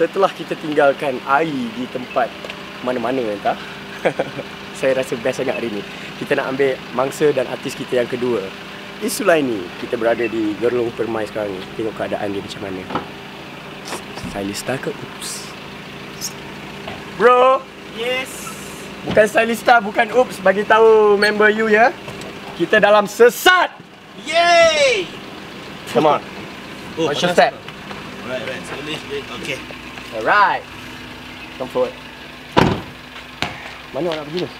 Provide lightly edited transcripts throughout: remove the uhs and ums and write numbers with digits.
setelah kita tinggalkan air di tempat mana-mana entah. Saya rasa best sangat hari ni. Kita nak ambil mangsa dan artis kita yang kedua. Isulaini. Kita berada di Gerlong Permai sekarang ni. Tengok keadaan dia macam mana. Stylista ke? Oops. Bro. Yes. Bukan stylista, bukan oops. Bagi tahu member you ya. Kita dalam sesat. Yay. Come on. What's your step? Alright. So lift it. Okay. Alright. Come forward. Mana awak nak pergi ni?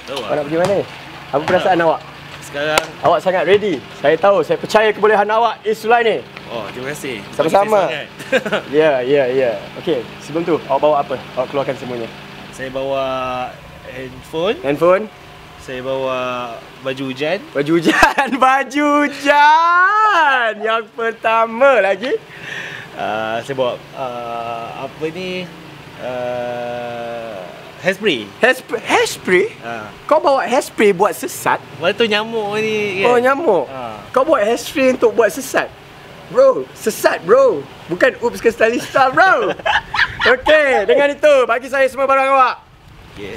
Tahu Awak nak pergi mana ni? Apa perasaan awak? Sekarang. Awak sangat ready. Saya tahu, saya percaya kebolehan awak Isulaini. Oh, terima kasih. Sama-sama. Ya. Okey, sebelum tu awak bawa apa? Awak keluarkan semuanya. Saya bawa handphone. Handphone, Saya bawa baju hujan. baju hujan, baju hujan. Yang pertama lagi. Saya bawa apa ni? Hairspray. Hairspray? Kau bawa hairspray buat sesat? Lepas tu nyamuk ni kan? Oh, nyamuk. Kau buat hairspray untuk buat sesat? Bro, sesat bro. Bukan oops ke stylista bro. Okey, dengan itu bagi saya semua barang awak. Okay.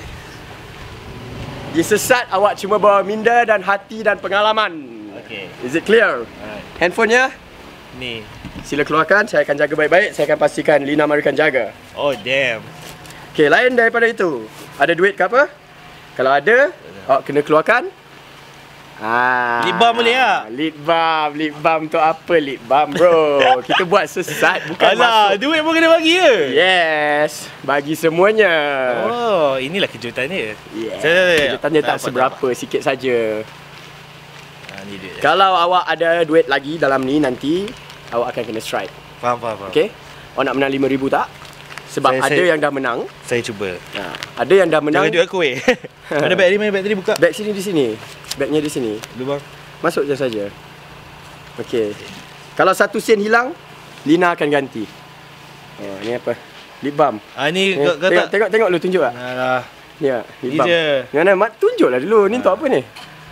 Di sesat awak cuma bawa minda dan hati dan pengalaman. Okay. Is it clear? Alright. Handphonenya Ni. sila keluarkan, saya akan jaga baik-baik. Saya akan pastikan Lina Mari akan jaga. Oh damn. Okey, lain daripada itu. Ada duit ke apa? Kalau ada, awak kena keluarkan. Lip balm boleh tak? Lip balm tu apa lip balm bro? Kita buat sesat bukan Alah, masuk. duit pun kena bagi ke? Yes, bagi semuanya. Oh, inilah kejutan dia. Yes. Saya Kejutannya tak seberapa, sikit saja. Ni duit. Kalau awak ada duit lagi dalam ni nanti, awak akan kena strike. Faham. Okey? Awak nak menang 5,000 tak? Sebab ada yang dah menang. Saya cuba. Ada yang dah menang. Jangan duit aku Mana beg ni? Mana beg tadi buka? Beg sini di sini. Bagnya di sini. Dulu bang. Masuk je saja. Okey. Kalau 1 sen hilang, Lina akan ganti. Ni apa? Lip balm. Ni kau tak. Tengok lu tunjuk tak? Alah. Ya, lip Ni balm. je. Mana mak tunjuklah dulu. Ni untuk apa ni?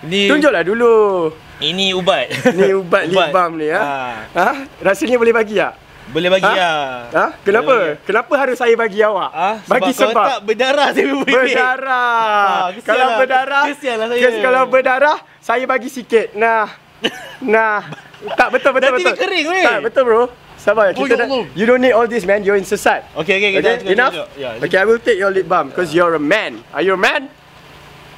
Ni Tunjuklah dulu. Ini ubat. Ni ubat lip balm ni rasanya boleh bagi tak? Boleh bagi lah. Kenapa? Kenapa harus saya bagi awak? Bagi sebab. Kalau tak berdarah saya boleh. Berdarah. Kalau lah. berdarah, Kesianlah saya. Kalau berdarah, saya bagi sikit. Nah. Tak betul. Nanti dia kering weh. Tak betul bro. Sabar. You don't need all this man. You're in sesat. Okay. Enough? Okay, I will take your lip balm because you're a man. Are you a man?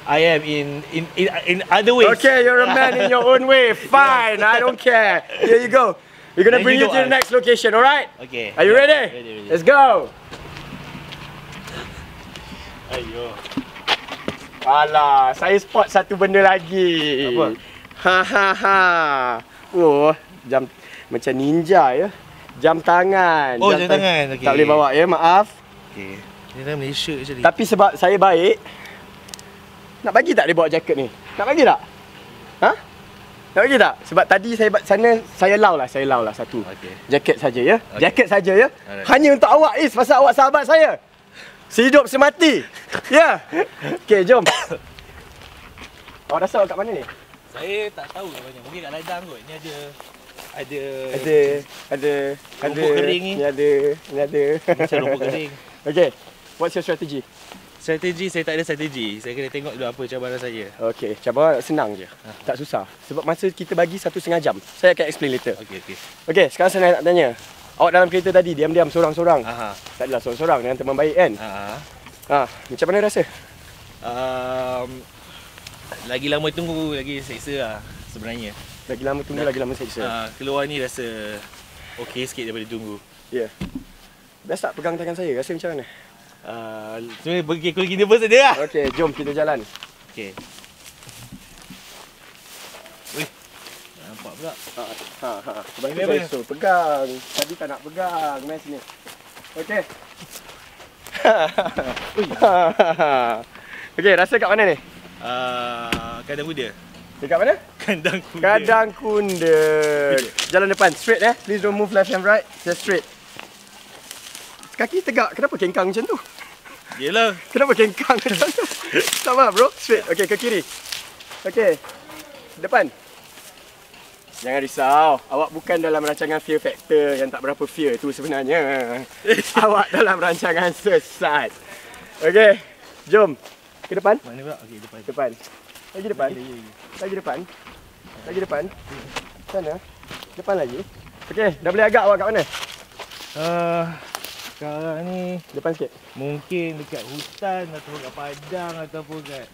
I am in other ways. Okay, you're a man in your own way. Fine, I don't care. Here you go. We're gonna bring you to the next location, alright? Okay. Are you ready? Ready. Let's go. Ayo. Alah, saya spot satu benda lagi. Apa? Oh, jam macam ninja ya. Jam tangan. Oh, jam tangan. Okay. Tak boleh bawa ya, maaf. Okay. Ni dah Malaysia actually. Tapi sebab saya baik, nak bagi tak dia bawa jaket ni? Nak bagi tak? Nak bagi tak? Sebab tadi saya lau lah satu. Okay. Jaket saja ya. Okay. Jaket saja ya. Alright. Hanya untuk awak Is, pasal awak sahabat saya. Sehidup semati. Ya. Okey, jom. Awak rasa awak kat mana ni? Saya tak tahu banyak. Mungkin kat ladang kot. Ni ada rumput kering ni. Ni ada. Macam rumput kering. Okey. What's your strategy? Strategi, saya tak ada strategi. Saya kena tengok dulu apa cabaran saya. Okey, cabaran senang je. Tak susah. Sebab masa kita bagi 1,5 jam. Saya akan explain later. Okey, sekarang saya nak tanya. Awak dalam kereta tadi diam-diam sorang-sorang. Tak adalah sorang-sorang dengan teman baik kan? Macam mana rasa? Lagi lama tunggu, lagi seksa lah sebenarnya. Lagi lama tunggu, lagi lama seksa. Keluar ni rasa okey sikit daripada tunggu. Ya. Best tak pegang tangan saya? Rasa macam mana? Sebenarnya pergi kulit kita pun sedih lah. Okey, jom kita jalan. Okey. Wih, nampak pula. Sebab itu saya suruh pegang. Tadi tak nak pegang. Mari sini. Okey. Okey, rasa kat mana ni? Kandang kuda. Dekat mana? Kandang kuda. Kandang kuda. Jalan depan, straight Please don't move left and right. Just straight. Kaki tegak. Kenapa kengkang macam tu? Yelah. Kenapa kengkang macam tu? Sama bro. Straight. Okey, ke kiri. Okey. Depan. Jangan risau. Awak bukan dalam rancangan Fear Factor yang tak berapa fear tu sebenarnya. Awak dalam rancangan sesat. Okey. Jom. Ke depan. Mana pula? Okey, depan. Depan. Lagi depan. Lagi depan. Lagi depan. Sana. Depan lagi. Okey, dah boleh agak awak kat mana? Sekarang ni Depan sikit. mungkin dekat hutan ataupun kat padang ataupun kat...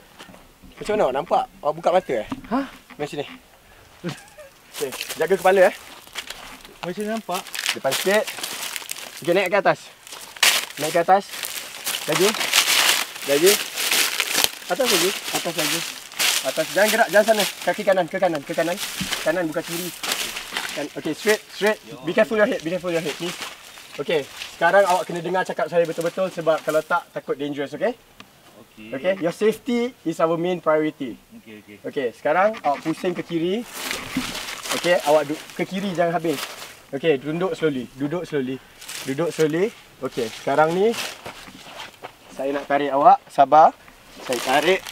Macam mana awak nampak? Awak buka mata Ha? Mari sini. Okey, jaga kepala Macam nampak? Depan sikit. Okey, naik ke atas. Naik ke atas. Lagi. Lagi. Atas lagi. Atas lagi. Atas. Jangan gerak, jangan sana. Kaki kanan, ke kanan, ke kanan. Kanan bukan kiri. Okey, straight, straight. Be careful your head, be careful your head, please. Okey, sekarang awak kena dengar cakap saya betul-betul sebab kalau tak takut dangerous, okey? Okey. Okey, your safety is our main priority. Okey. Okey, sekarang awak pusing ke kiri. Okey, awak ke kiri jangan habis. Okey, duduk slowly. Duduk slowly. Duduk slowly. Okey, sekarang ni saya nak tarik awak. Sabar. Saya tarik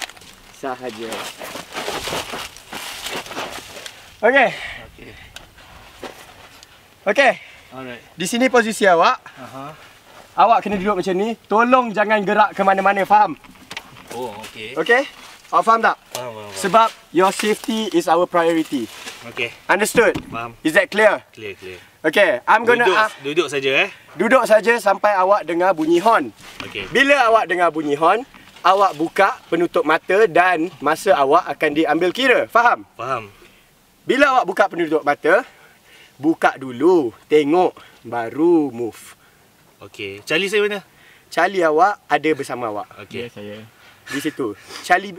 sahaja. Okey. Okey. Okey. Alright. Di sini posisi awak. Awak kena duduk macam ni. Tolong jangan gerak ke mana-mana, faham? Oh, okey. Okey? Awak faham tak? Faham. Sebab your safety is our priority. Okey. Understood? Faham. Is that clear? Clear. Okay, I'm gonna Duduk saja duduk saja sampai awak dengar bunyi horn. Okey. Bila awak dengar bunyi horn, awak buka penutup mata dan masa awak akan diambil kira. Faham? Faham. Bila awak buka penutup mata, buka dulu, tengok, baru move. Okey. Charlie saya mana? Charlie awak ada bersama awak. Okey. Saya. Di situ.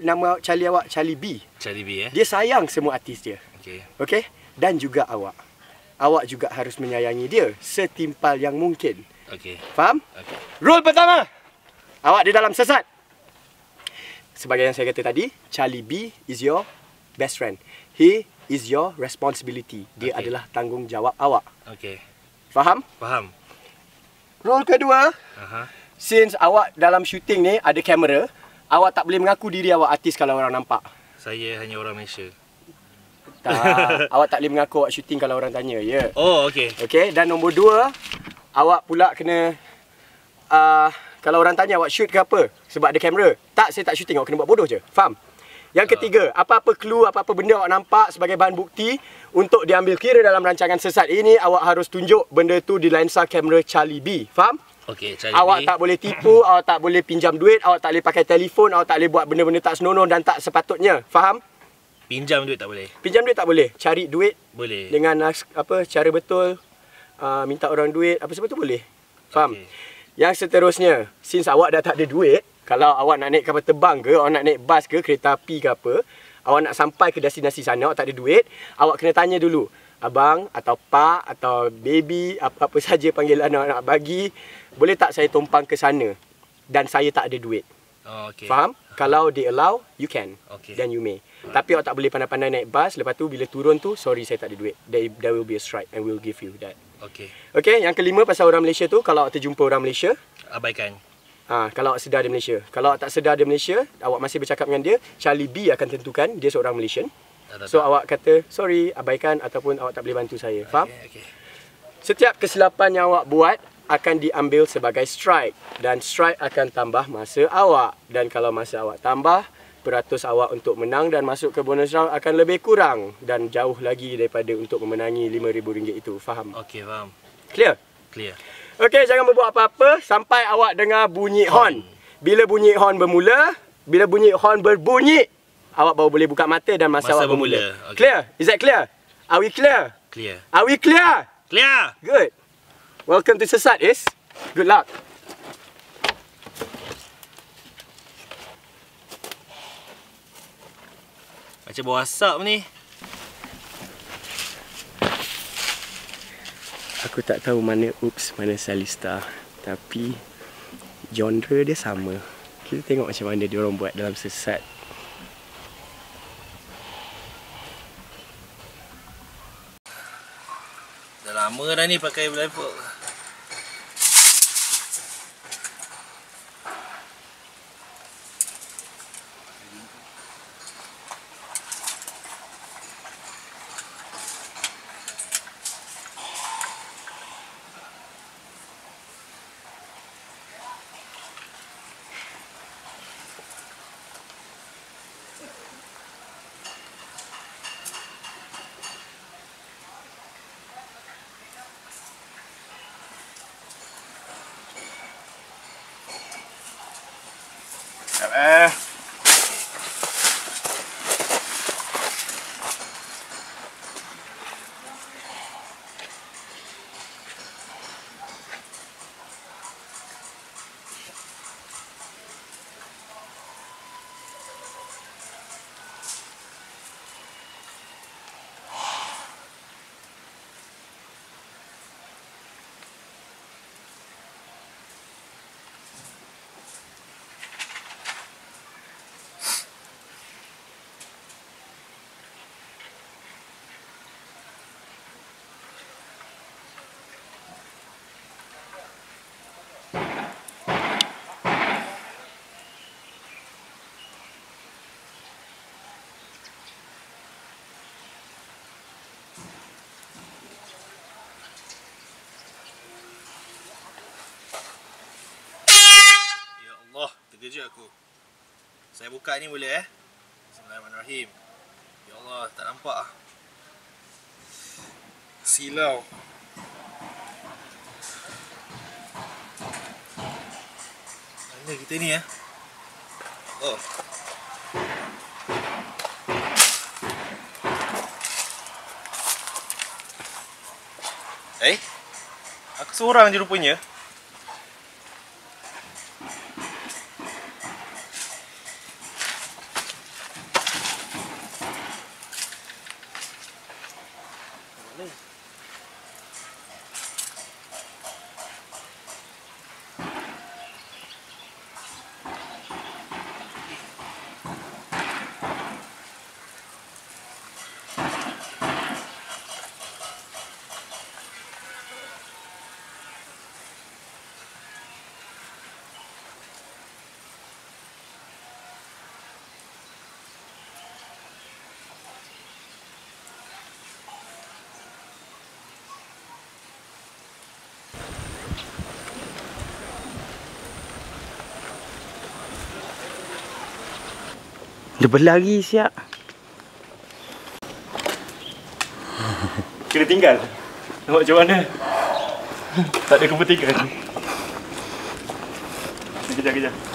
Nama Charlie awak Charlie B. Charlie B Dia sayang semua artis dia. Okey. Okey? Dan juga awak. Awak juga harus menyayangi dia setimpal yang mungkin. Okey. Faham? Okey. Rule pertama. Awak di dalam sesat. Sebagai yang saya kata tadi, Charlie B is your best friend. He is your responsibility. Dia adalah tanggungjawab awak. Okey. Faham? Faham. Rule kedua, Aha. since awak dalam shooting ni ada kamera, awak tak boleh mengaku diri awak artis kalau orang nampak. Saya hanya orang Malaysia. Tak, awak tak boleh mengaku awak shooting kalau orang tanya, ya. Oh, okey. Okey, dan nombor dua, awak pula kena kalau orang tanya awak shoot ke apa sebab ada kamera. Tak, saya tak shooting, awak kena buat bodoh je. Faham? Yang ketiga, apa-apa clue, apa-apa benda awak nampak sebagai bahan bukti untuk diambil kira dalam rancangan sesat ini, awak harus tunjuk benda tu di lensa kamera Charlie B. Faham? Okey, Charlie Awak B. tak boleh tipu, awak tak boleh pinjam duit, awak tak boleh pakai telefon, awak tak boleh buat benda-benda tak senonoh dan tak sepatutnya. Faham? Pinjam duit tak boleh? Pinjam duit tak boleh. Cari duit Boleh. dengan cara betul, minta orang duit, apa semua tu boleh. Faham? Okey. Yang seterusnya, since awak dah tak ada duit, kalau awak nak naik kapal terbang ke, awak nak naik bas ke, kereta api ke apa, awak nak sampai ke destinasi sana, awak tak ada duit, awak kena tanya dulu, abang atau pak atau baby, apa-apa saja panggilan awak nak bagi, boleh tak saya tumpang ke sana dan saya tak ada duit. Oh, okey. Faham? Kalau they allow, you can. Okey. Then you may. Tapi awak tak boleh pandai-pandai naik bas. Lepas tu bila turun tu, sorry saya tak ada duit. There will be a strike and we'll give you that. Okey. Okay, yang kelima pasal orang Malaysia tu, kalau awak terjumpa orang Malaysia, Abaikan. kalau awak sedar di Malaysia. Kalau awak tak sedar di Malaysia, awak masih bercakap dengan dia, Charlie B akan tentukan dia seorang Malaysian. So awak kata, sorry, abaikan ataupun awak tak boleh bantu saya. Faham? Okey. Setiap kesilapan yang awak buat akan diambil sebagai strike dan strike akan tambah masa awak, dan kalau masa awak tambah, peratus awak untuk menang dan masuk ke bonus round akan lebih kurang dan jauh lagi daripada untuk memenangi RM5,000 itu. Faham? Okey, faham. Clear? Clear. Okey, jangan berbuat apa-apa sampai awak dengar bunyi horn. Bila bunyi horn bermula, bila bunyi horn berbunyi, awak baru boleh buka mata dan masa awak bermula. Okay. Clear? Is that clear? Are we clear? Clear. Are we clear? Clear. Good. Welcome to Sesat, Is. Good luck. Macam bawa asap ni. Aku tak tahu mana Oops, mana Salista. Tapi genre dia sama. Kita tengok macam mana dia orang buat dalam Sesat. Dah lama dah ni pakai blindfold. Ya Allah, terkejut aku. Saya buka ni boleh Bismillahirrahmanirrahim. Ya Allah, tak nampak ah. Silau. Mana kita ni Oh. Aku seorang je rupanya. Dia berlari siap. Kena tinggal. Nampak macam mana? Tak ada kepentingan. Kejap.